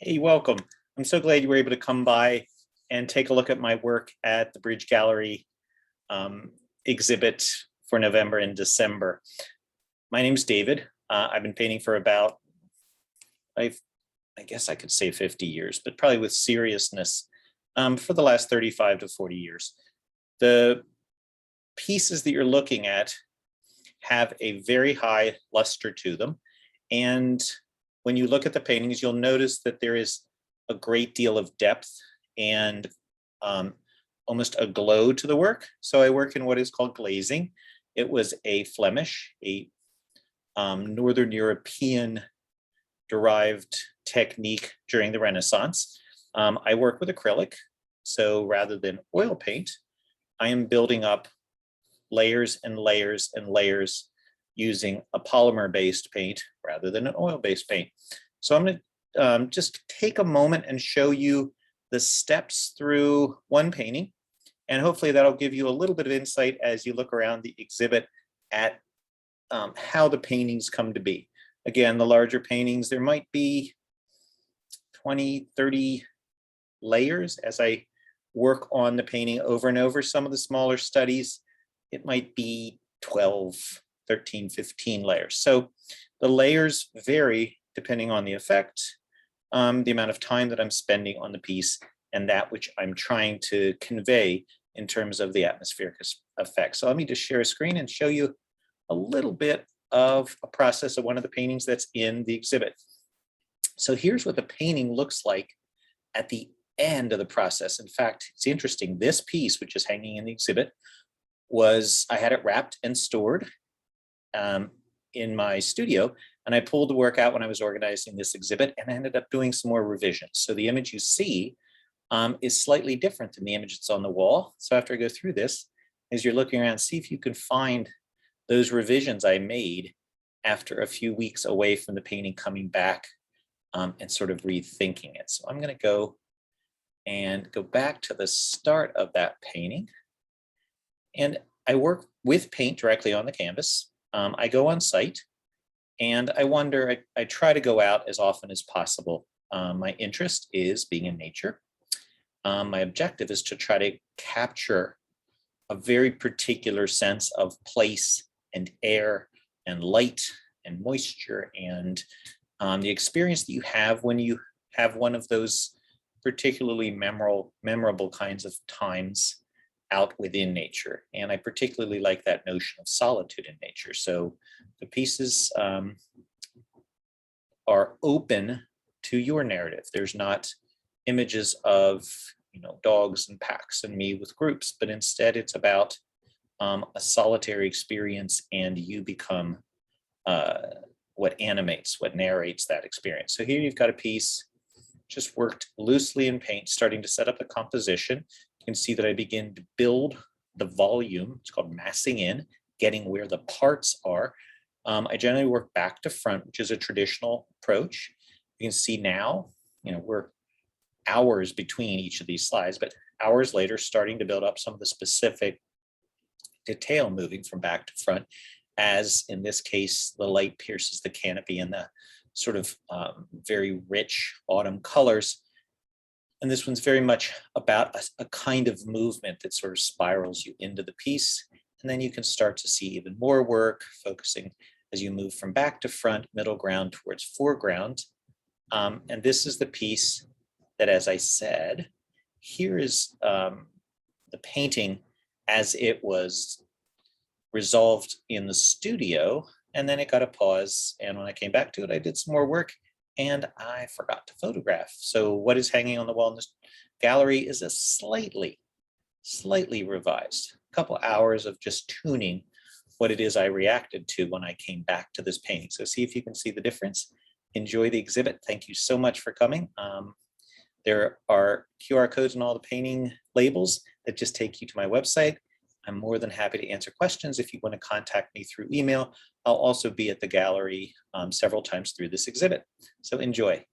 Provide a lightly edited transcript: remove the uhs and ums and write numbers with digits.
Hey, welcome. I'm so glad you were able to come by and take a look at my work at the Bridge Gallery exhibit for November and December. My name's David. I've been painting for about, I guess I could say 50 years, but probably with seriousness for the last 35 to 40 years. The pieces that you're looking at have a very high luster to them. And when you look at the paintings, you'll notice that there is a great deal of depth and almost a glow to the work. So I work in what is called glazing. It was a Flemish, a Northern European derived technique during the Renaissance. I work with acrylic. So rather than oil paint, I am building up layers and layers and layers using a polymer-based paint rather than an oil-based paint. So I'm going to just take a moment and show you the steps through one painting, and hopefully that'll give you a little bit of insight as you look around the exhibit at how the paintings come to be. Again, the larger paintings, there might be 20, 30 layers as I work on the painting over and over. Some of the smaller studies, it might be 12, 13, 15 layers. So the layers vary depending on the effect, the amount of time that I'm spending on the piece, and that which I'm trying to convey in terms of the atmospheric effect. So let me just share a screen and show you a little bit of a process of one of the paintings that's in the exhibit. So here's what the painting looks like at the end of the process. In fact, it's interesting, this piece, which is hanging in the exhibit, I had it wrapped and stored in my studio, and I pulled the work out when I was organizing this exhibit, and I ended up doing some more revisions. So the image you see is slightly different than the image that's on the wall. So after I go through this, as you're looking around, see if you can find those revisions I made after a few weeks away from the painting coming back and sort of rethinking it. So I'm going to go back to the start of that painting. And I work with paint directly on the canvas. I go on site and I try to go out as often as possible. My interest is being in nature. My objective is to try to capture a very particular sense of place and air and light and moisture and the experience that you have when you have one of those particularly memorable kinds of times out within nature. And I particularly like that notion of solitude in nature. So the pieces are open to your narrative. There's not images of dogs and packs and me with groups, but instead it's about a solitary experience, and you become what animates, what narrates that experience. So here you've got a piece just worked loosely in paint, starting to set up the composition. You can see that I begin to build the volume. It's called massing in, getting where the parts are. I generally work back to front, which is a traditional approach. You can see now, we're hours between each of these slides, but hours later, starting to build up some of the specific detail moving from back to front, as in this case, the light pierces the canopy and the sort of very rich autumn colors. And this one's very much about a kind of movement that sort of spirals you into the piece. And then you can start to see even more work focusing as you move from back to front, middle ground towards foreground. And this is the piece that, as I said, here is the painting as it was resolved in the studio, and then it got a pause. And when I came back to it, I did some more work and I forgot to photograph. So what is hanging on the wall in this gallery is a slightly revised, a couple hours of just tuning what it is I reacted to when I came back to this painting. So see if you can see the difference. Enjoy the exhibit. Thank you so much for coming. There are QR codes on all the painting labels that just take you to my website. I'm more than happy to answer questions if you want to contact me through email. I'll also be at the gallery several times through this exhibit. So enjoy.